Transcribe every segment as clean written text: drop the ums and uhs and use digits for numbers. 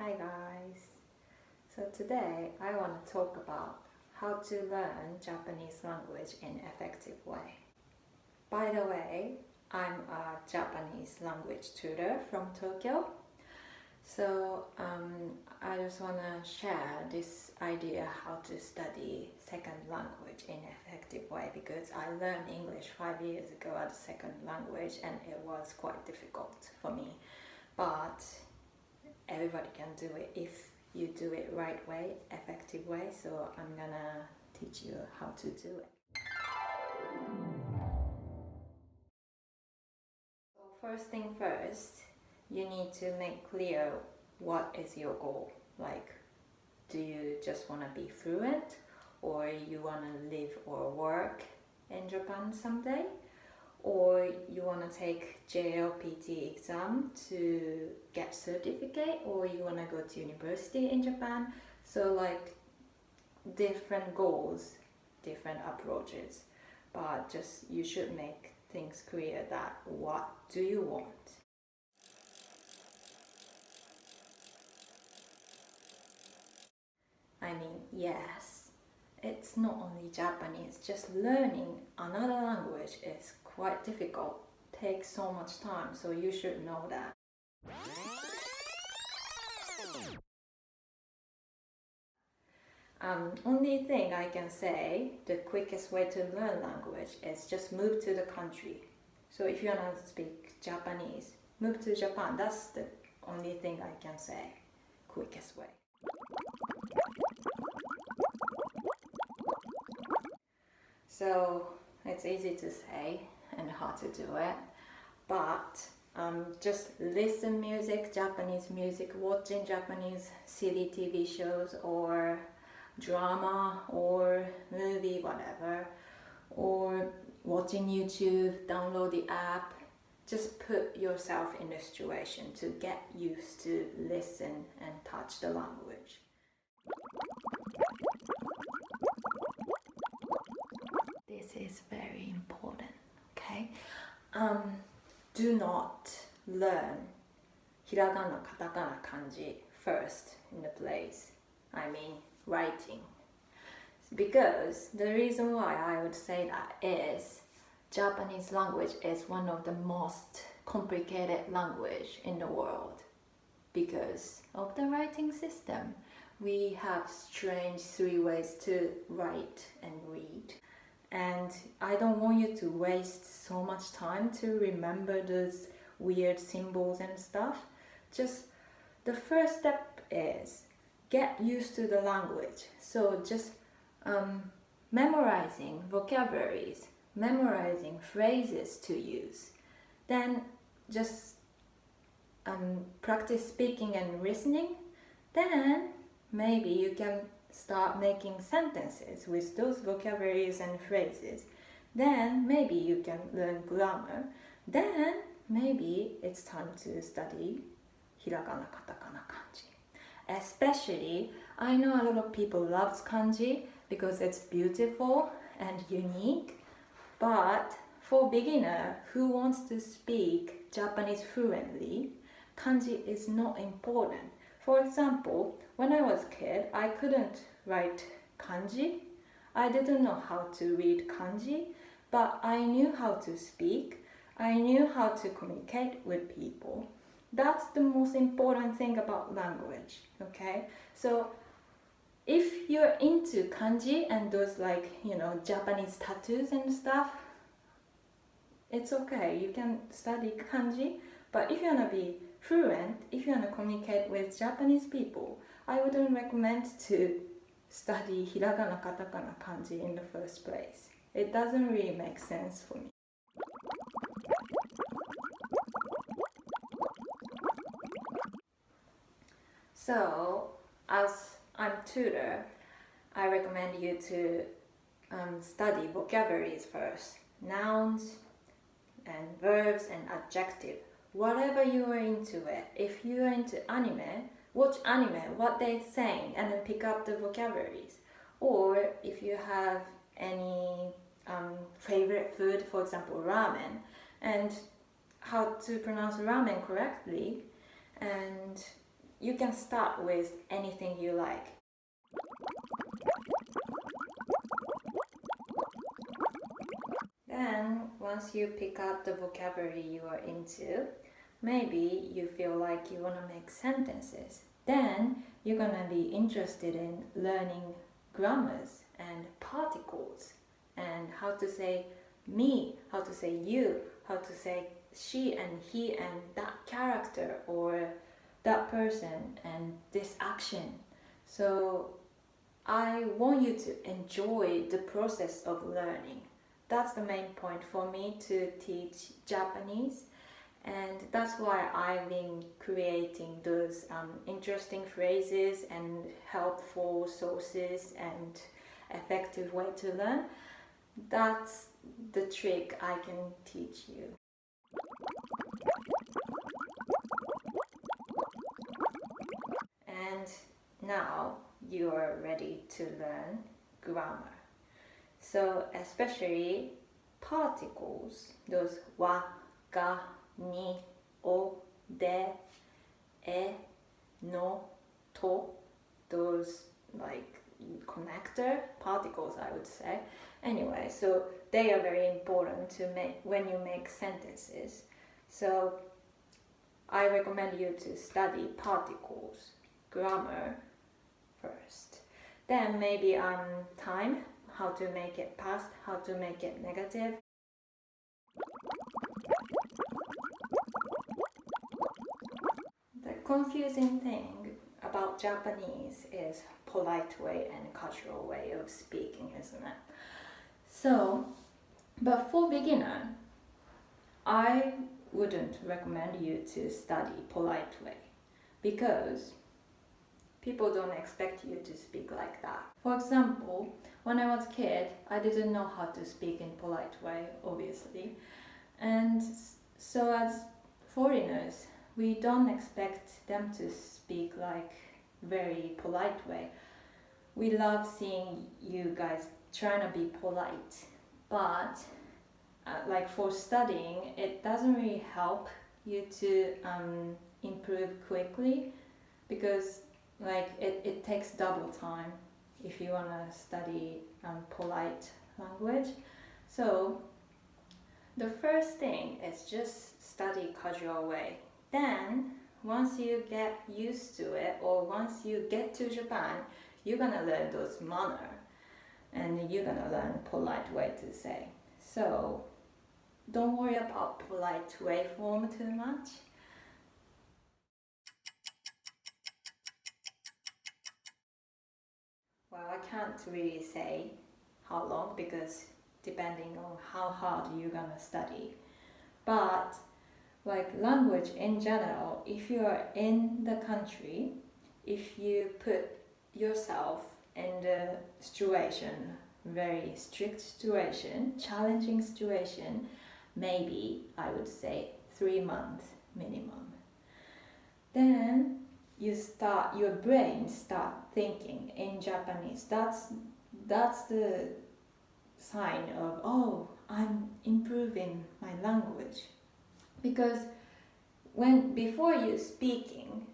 Hi guys! So today I want to talk about how to learn Japanese language in an effective way. By the way, I'm a Japanese language tutor from Tokyo. So I just want to share this idea how to study second language in an effective way because I learned English 5 years ago as a second language and it was quite difficult for me. But everybody can do it if you do it right way, effective way. So I'm gonna teach you how to do it. So first thing first, you need to make clear what is your goal. Like, do you just want to be fluent, or you want to live or work in Japan someday, or you want to take JLPT exam to get certificate, or you want to go to university in Japan. So like different goals, different approaches, but just you should make things clear that what do you want. I mean, yes, it's not only Japanese, just learning another language is quite difficult, takes so much time, so you should know that. Only thing I can say, the quickest way to learn language is just move to the country. So if you want to speak Japanese, move to Japan. That's the only thing I can say, quickest way. So it's easy to say and hard to do it, but just listen music, Japanese music, watching Japanese silly TV shows or drama or movie, whatever, or watching YouTube, download the app. Just put yourself in the situation to get used to listen and touch the language. This is very important, okay? Do not learn hiragana, katakana, kanji first in the place. I mean, writing. Because the reason why I would say that is Japanese language is one of the most complicated language in the world because of the writing system. We have strange 3 ways to write and read. And I don't want you to waste so much time to remember those weird symbols and stuff. Just the first step is get used to the language. So just memorizing vocabularies, memorizing phrases to use. Then just practice speaking and listening. Then maybe you can start making sentences with those vocabularies and phrases. Then maybe you can learn grammar. Then maybe it's time to study hiragana, katakana, kanji. Especially, I know a lot of people love kanji because it's beautiful and unique. But for beginner who wants to speak Japanese fluently, kanji is not important. For example, when I was a kid, I couldn't write kanji. I didn't know how to read kanji, but I knew how to speak. I knew how to communicate with people. That's the most important thing about language, okay? So if you're into kanji and those Japanese tattoos and stuff, it's okay. You can study kanji, but if you want to be fluent, if you want to communicate with Japanese people, I wouldn't recommend to study hiragana, katakana, kanji in the first place. It doesn't really make sense for me. So, as I'm tutor, I recommend you to study vocabularies first, nouns and verbs and adjective. Whatever you are into it. If you are into anime, watch anime, what they're saying, and then pick up the vocabularies. Or if you have any favorite food, for example ramen, and how to pronounce ramen correctly, and you can start with anything you like. Then, once you pick up the vocabulary you are into, maybe you feel like you want to make sentences. Then, you're going to be interested in learning grammars and particles and how to say me, how to say you, how to say she and he and that character or that person and this action. So, I want you to enjoy the process of learning. That's the main point for me to teach Japanese, and that's why I've been creating those interesting phrases and helpful sources and effective way to learn. That's the trick I can teach you. And now you are ready to learn grammar. So especially particles, those wa, ga, ni, o, de, e, no, to, those like connector particles, I would say. Anyway, so they are very important to make when you make sentences. So I recommend you to study particles, grammar first. Then maybe time, how to make it past, how to make it negative. The confusing thing about Japanese is polite way and casual way of speaking, isn't it? So, but for beginner, I wouldn't recommend you to study polite way because people don't expect you to speak like that. For example, when I was a kid, I didn't know how to speak in polite way, obviously. And so as foreigners, we don't expect them to speak like very polite way. We love seeing you guys trying to be polite, but like for studying, it doesn't really help you to improve quickly because like it takes double time if you want to study polite language. So the first thing is just study casual way. Then once you get used to it, or once you get to Japan, you're gonna learn those manner and you're gonna learn polite way to say. So don't worry about polite way form too much. Well, I can't really say how long because depending on how hard you're gonna study. But like language in general, if you are in the country, if you put yourself in the situation, very strict situation, challenging situation, maybe I would say 3 months minimum. Then your brain start thinking in Japanese. That's the sign of, oh, I'm improving my language. Because before you speaking,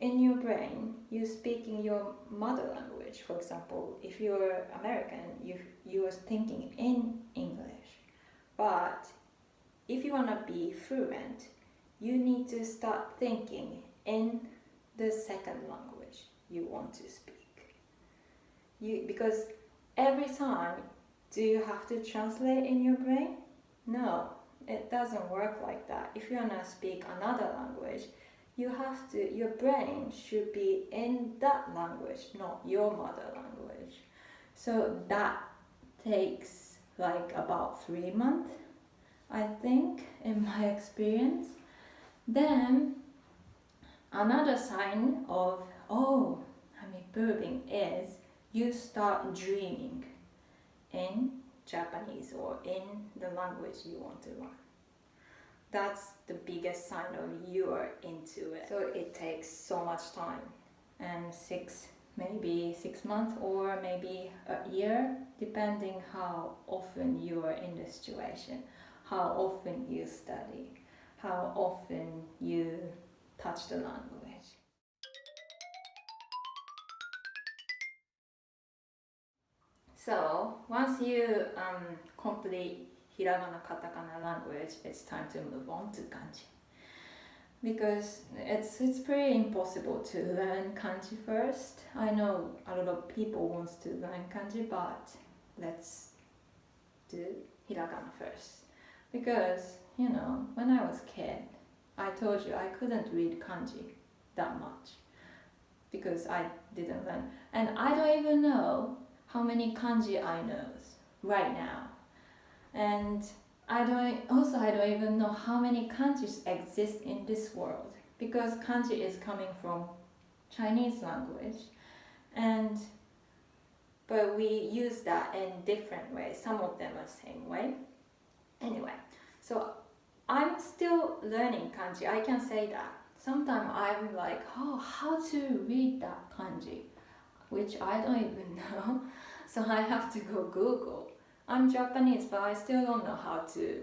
in your brain, you speaking your mother language. For example, if you're American, you are thinking in English. But if you want to be fluent, you need to start thinking in the second language you want to speak. Because every time, do you have to translate in your brain? No, it doesn't work like that. If you want to speak another language, your brain should be in that language, not your mother language. So that takes like about 3 months, I think, in my experience. Then another sign of, oh, I'm improving is you start dreaming in Japanese or in the language you want to learn. That's the biggest sign of you are into it. So it takes so much time, and maybe 6 months or maybe a year, depending how often you are in the situation, how often you study, how often you touch the language. So once you complete hiragana, katakana language, it's time to move on to kanji. Because it's pretty impossible to learn kanji first. I know a lot of people wants to learn kanji, but let's do hiragana first. Because, you know, when I was a kid, I told you I couldn't read kanji that much because I didn't learn. And I don't even know how many kanji I know right now. And I don't even know how many kanjis exist in this world, because kanji is coming from Chinese language, but we use that in different ways. Some of them are the same way. Anyway, so I'm still learning kanji, I can say that. Sometimes I'm like, oh, how to read that kanji, which I don't even know. So I have to go Google. I'm Japanese, but I still don't know how to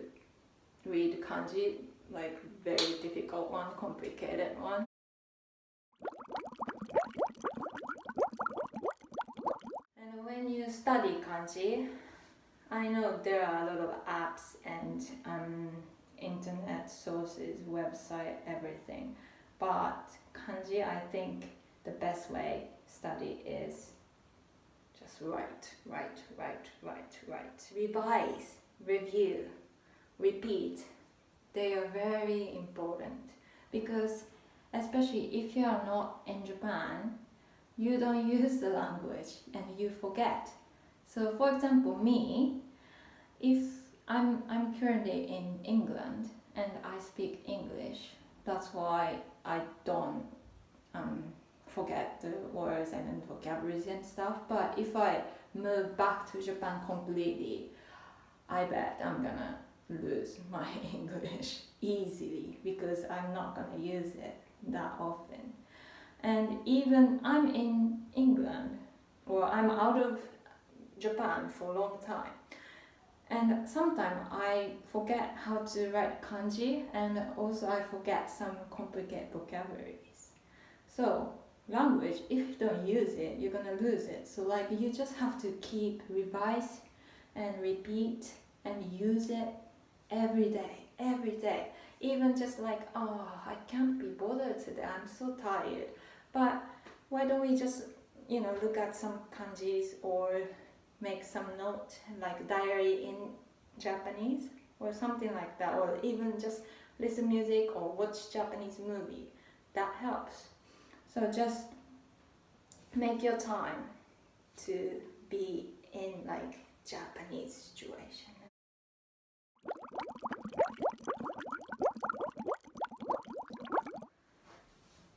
read kanji, like very difficult one, complicated one. And when you study kanji, I know there are a lot of apps and internet sources, website, everything. But kanji, I think the best way study is just write. Revise, review, repeat. They are very important because especially if you are not in Japan, you don't use the language and you forget. So for example, me, if I'm currently in England and I speak English, that's why I don't forget the words and vocabularies and stuff. But if I move back to Japan completely, I bet I'm gonna lose my English easily because I'm not gonna use it that often. And even I'm in England, or I'm out of Japan for a long time, and sometimes I forget how to write kanji, and also I forget some complicated vocabularies. So language, if you don't use it, you're gonna lose it. So like you just have to keep revise and repeat and use it every day. Even just like, oh, I can't be bothered today, I'm so tired. But why don't we just, look at some kanjis or make some note, like diary in Japanese or something like that, or even just listen music or watch Japanese movie. That helps. So just make your time to be in like Japanese situation.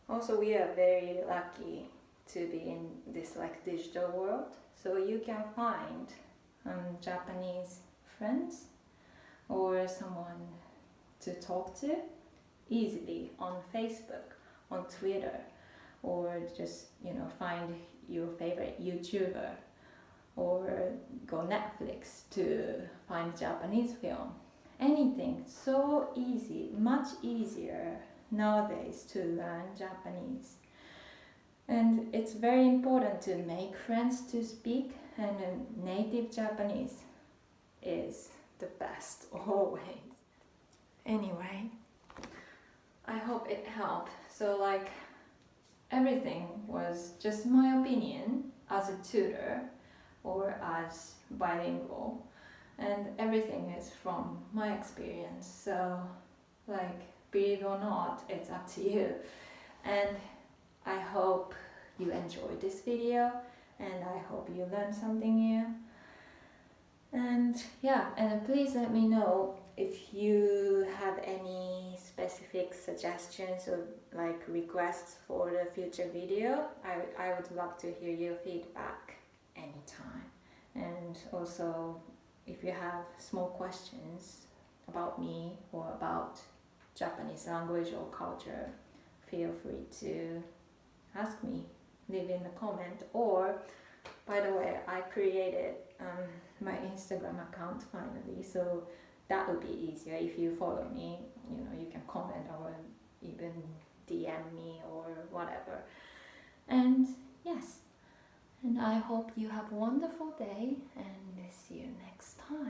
Also, we are very lucky to be in this like digital world, so you can find Japanese friends or someone to talk to easily on Facebook, on Twitter, or just find your favorite YouTuber, or go Netflix to find Japanese film. Anything, so easy, much easier nowadays to learn Japanese. And it's very important to make friends to speak, and native Japanese is the best always. Anyway, I hope it helped. So like everything was just my opinion as a tutor or as bilingual, and everything is from my experience. So like, believe it or not, it's up to you. And I hope you enjoyed this video, and I hope you learned something new. And yeah, and please let me know if you have any specific suggestions or like requests for the future video. I would love to hear your feedback anytime. And also, if you have small questions about me or about Japanese language or culture, feel free to ask me, leave in the comment. Or, by the way, I created my Instagram account finally, so that would be easier. If you follow me, you can comment or even DM me or whatever. And yes, and I hope you have a wonderful day and see you next time.